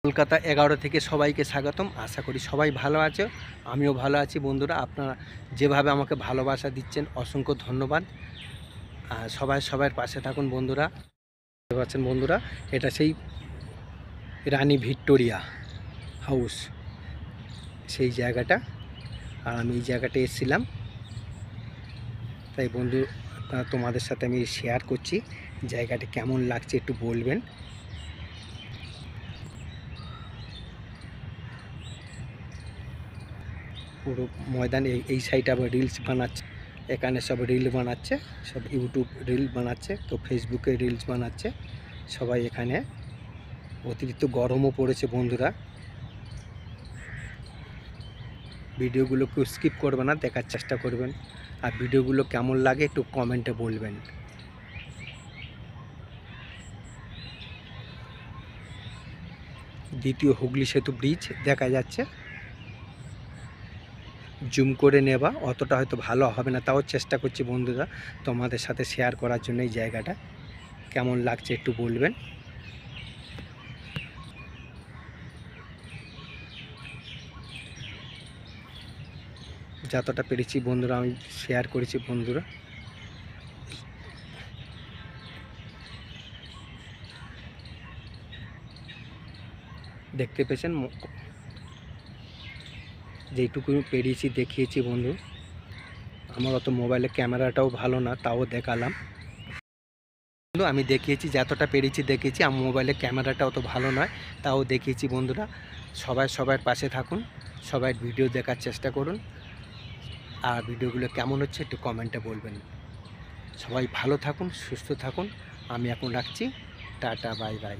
কলকাতা 11 থেকে সবাইকে স্বাগতম। আশা করি সবাই ভালো আছো, আমিও ভালো আছি। বন্ধুরা, আপনারা যেভাবে আমাকে ভালোবাসা দিচ্ছেন অসংখ্য ধন্যবাদ। সবাই সবার পাশে থাকুন বন্ধুরা। দেখতে পাচ্ছেন বন্ধুরা, এটা সেই রানী ভিক্টোরিয়া হাউস, সেই জায়গাটা। আর আমি এই জায়গাটা এসেছিলাম, তাই বন্ধু তোমাদের সাথে আমি শেয়ার করছি। জায়গাটা কেমন লাগছে একটু বলবেন। পুরো ময়দান এই সাইডে আবার রিলস বানাচ্ছে, এখানে সব রিল বানাচ্ছে, সব ইউটিউব রিল বানাচ্ছে, তো ফেসবুকে রিলস বানাচ্ছে সবাই। এখানে অতিরিক্ত গরমও পড়েছে বন্ধুরা। ভিডিওগুলো কেউ স্কিপ করবে না, দেখার চেষ্টা করবেন। আর ভিডিওগুলো কেমন লাগে একটু কমেন্টে বলবেন। দ্বিতীয় হুগলি সেতু ব্রিজ দেখা যাচ্ছে। জুম করে নেবা অতটা হয়তো ভালো হবে না, তাও চেষ্টা করছি বন্ধুরা তোমাদের সাথে শেয়ার করার জন্য। এই জায়গাটা কেমন লাগছে একটু বলবেন। যতটা পেরেছি বন্ধুরা আমি শেয়ার করেছি বন্ধুরা। দেখতে পেয়েছেন, যেইটুকু পেরিয়েছি দেখিয়েছি বন্ধু। আমার অত মোবাইলে ক্যামেরাটাও ভালো না, তাও দেখালাম বন্ধু। আমি দেখিয়েছি যতটা পেরেছি দেখিয়েছি। আমার মোবাইলে ক্যামেরাটা অত ভালো নয়, তাও দেখিয়েছি বন্ধুরা। সবাই সবার পাশে থাকুন, সবাই ভিডিও দেখার চেষ্টা করুন। আর ভিডিওগুলো কেমন হচ্ছে একটু কমেন্টে বলবেন। সবাই ভালো থাকুন, সুস্থ থাকুন। আমি এখন রাখছি, টাটা, বাই বাই।